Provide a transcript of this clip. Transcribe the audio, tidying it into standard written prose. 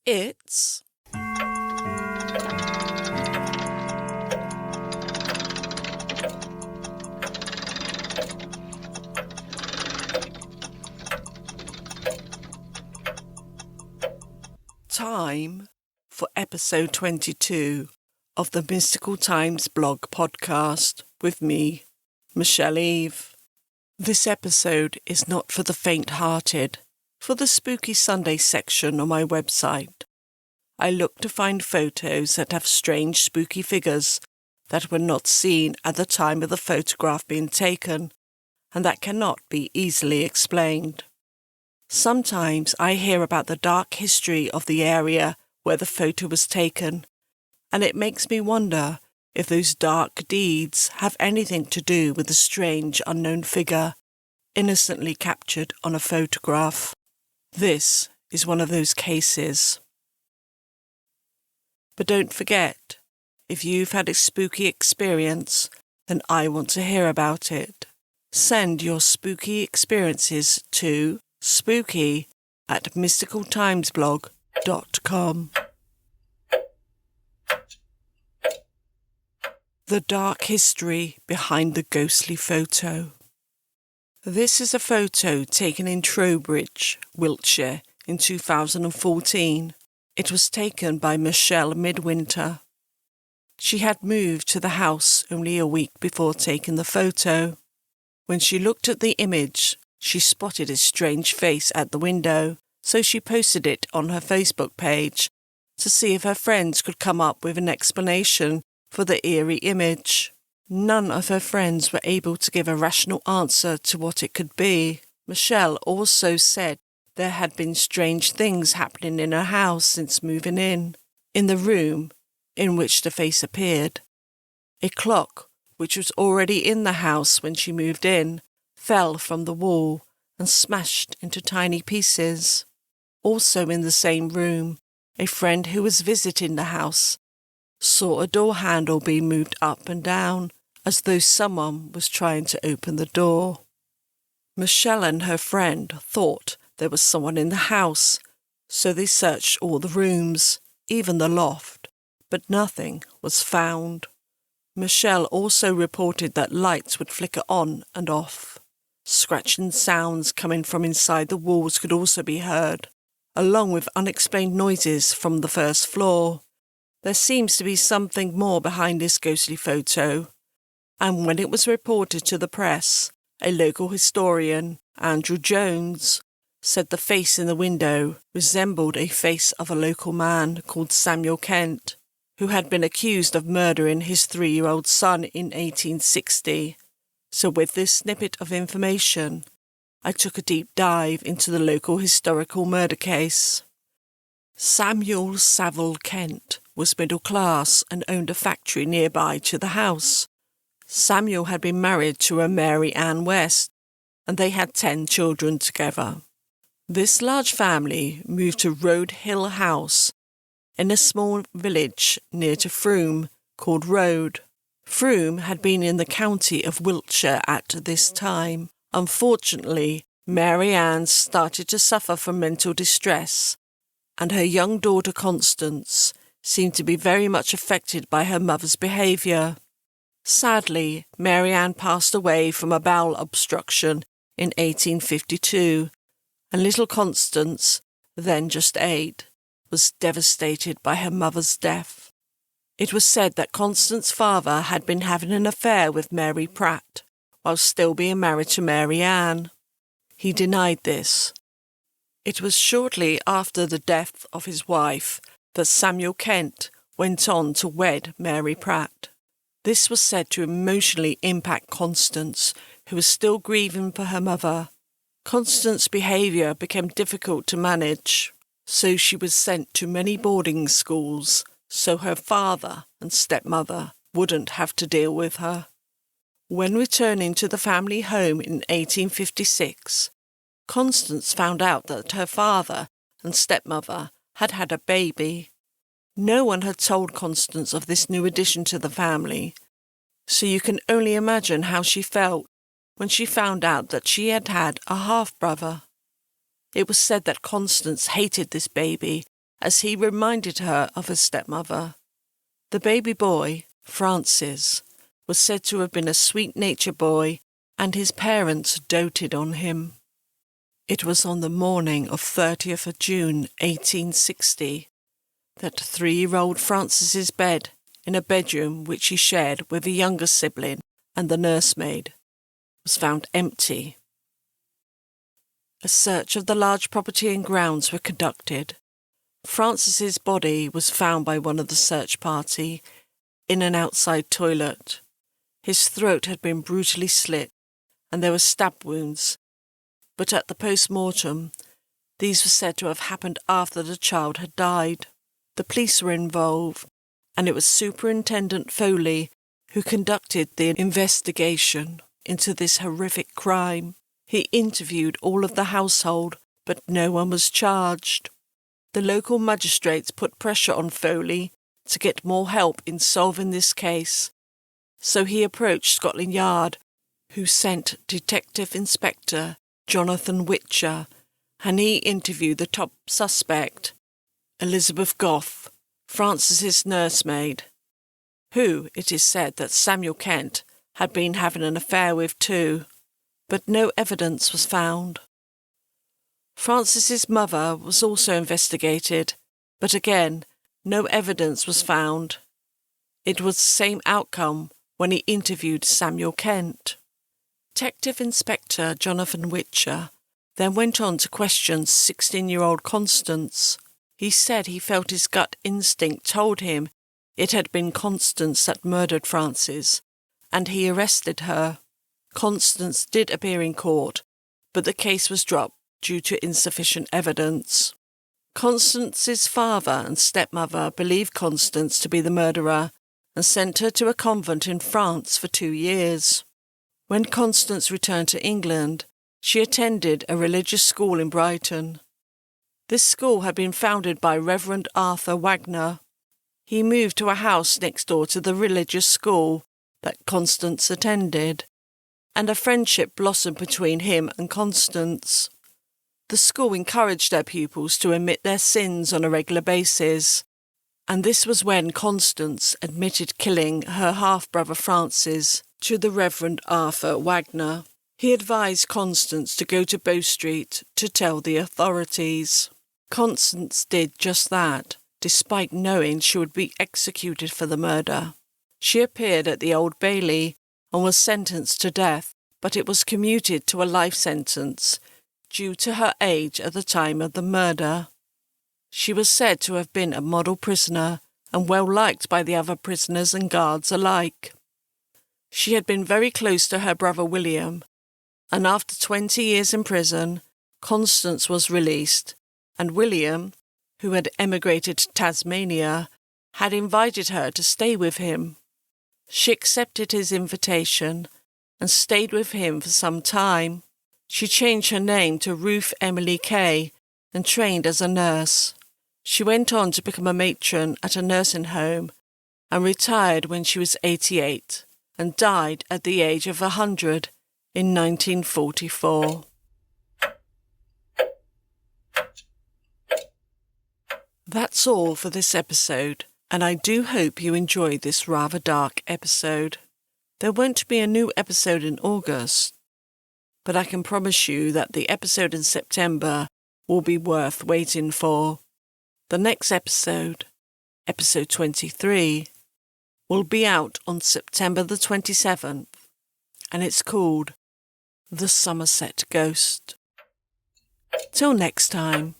It's time for episode 22 of the Mystical Times blog podcast with me, Michelle Eve. This episode is not for the faint-hearted. For the Spooky Sunday section on my website, I look to find photos that have strange spooky figures that were not seen at the time of the photograph being taken and that cannot be easily explained. Sometimes I hear about the dark history of the area where the photo was taken, and it makes me wonder if those dark deeds have anything to do with the strange unknown figure innocently captured on a photograph. This is one of those cases. But don't forget, if you've had a spooky experience, then I want to hear about it. Send your spooky experiences to spooky@mysticaltimesblog.com. The dark history behind the ghostly photo. This is a photo taken in Trowbridge, Wiltshire, in 2014. It was taken by Michelle Midwinter. She had moved to the house only a week before taking the photo. When she looked at the image, she spotted a strange face at the window, so she posted it on her Facebook page to see if her friends could come up with an explanation for the eerie image. None of her friends were able to give a rational answer to what it could be. Michelle also said there had been strange things happening in her house since moving in the room in which the face appeared. A clock, which was already in the house when she moved in, fell from the wall and smashed into tiny pieces. Also in the same room, a friend who was visiting the house saw a door handle being moved up and down, as though someone was trying to open the door. Michelle and her friend thought there was someone in the house, so they searched all the rooms, even the loft, but nothing was found. Michelle also reported that lights would flicker on and off. Scratching sounds coming from inside the walls could also be heard, along with unexplained noises from the first floor. There seems to be something more behind this ghostly photo, and when it was reported to the press, a local historian, Andrew Jones, said the face in the window resembled a face of a local man called Samuel Kent, who had been accused of murdering his 3-year-old son in 1860. So with this snippet of information, I took a deep dive into the local historical murder case. Samuel Saville Kent was middle class and owned a factory nearby to the house. Samuel had been married to a Mary Ann West, and they had 10 children together. This large family moved to Road Hill House in a small village near to Frome called Road. Frome had been in the county of Wiltshire at this time. Unfortunately, Mary Ann started to suffer from mental distress, and her young daughter Constance seemed to be very much affected by her mother's behaviour. Sadly, Mary Ann passed away from a bowel obstruction in 1852, and little Constance, then just 8, was devastated by her mother's death. It was said that Constance's father had been having an affair with Mary Pratt, while still being married to Mary Ann. He denied this. It was shortly after the death of his wife that Samuel Kent went on to wed Mary Pratt. This was said to emotionally impact Constance, who was still grieving for her mother. Constance's behaviour became difficult to manage, so she was sent to many boarding schools so her father and stepmother wouldn't have to deal with her. When returning to the family home in 1856, Constance found out that her father and stepmother had had a baby. No one had told Constance of this new addition to the family, so you can only imagine how she felt when she found out that she had had a half-brother. It was said that Constance hated this baby as he reminded her of her stepmother. The baby boy, Francis, was said to have been a sweet-natured boy, and his parents doted on him. It was on the morning of 30th of June 1860 that 3-year-old Francis's bed in a bedroom which he shared with a younger sibling and the nursemaid was found empty. A search of the large property and grounds were conducted. Francis's body was found by one of the search party in an outside toilet. His throat had been brutally slit and there were stab wounds, but at the post-mortem, these were said to have happened after the child had died. The police were involved, and it was Superintendent Foley who conducted the investigation into this horrific crime. He interviewed all of the household, but no one was charged. The local magistrates put pressure on Foley to get more help in solving this case, so he approached Scotland Yard, who sent Detective Inspector Jonathan Whitcher, and he interviewed the top suspect, Elizabeth Goff, Francis's nursemaid, who, it is said, that Samuel Kent had been having an affair with too, but no evidence was found. Francis's mother was also investigated, but again, no evidence was found. It was the same outcome when he interviewed Samuel Kent. Detective Inspector Jonathan Whitcher then went on to question 16-year-old Constance. He said he felt his gut instinct told him it had been Constance that murdered Francis, and he arrested her. Constance did appear in court, but the case was dropped due to insufficient evidence. Constance's father and stepmother believed Constance to be the murderer and sent her to a convent in France for 2 years. When Constance returned to England, she attended a religious school in Brighton. This school had been founded by Reverend Arthur Wagner. He moved to a house next door to the religious school that Constance attended, and a friendship blossomed between him and Constance. The school encouraged their pupils to admit their sins on a regular basis, and this was when Constance admitted killing her half-brother Francis to the Reverend Arthur Wagner. He advised Constance to go to Bow Street to tell the authorities. Constance did just that, despite knowing she would be executed for the murder. She appeared at the Old Bailey and was sentenced to death, but it was commuted to a life sentence due to her age at the time of the murder. She was said to have been a model prisoner and well liked by the other prisoners and guards alike. She had been very close to her brother William, and after 20 years in prison, Constance was released, and William, who had emigrated to Tasmania, had invited her to stay with him. She accepted his invitation and stayed with him for some time. She changed her name to Ruth Emily Kay and trained as a nurse. She went on to become a matron at a nursing home and retired when she was 88 and died at the age of 100 in 1944. That's all for this episode, and I do hope you enjoyed this rather dark episode. There won't be a new episode in August, but I can promise you that the episode in September will be worth waiting for. The next episode, episode 23, will be out on September the 27th, and it's called The Somerset Ghost. Till next time.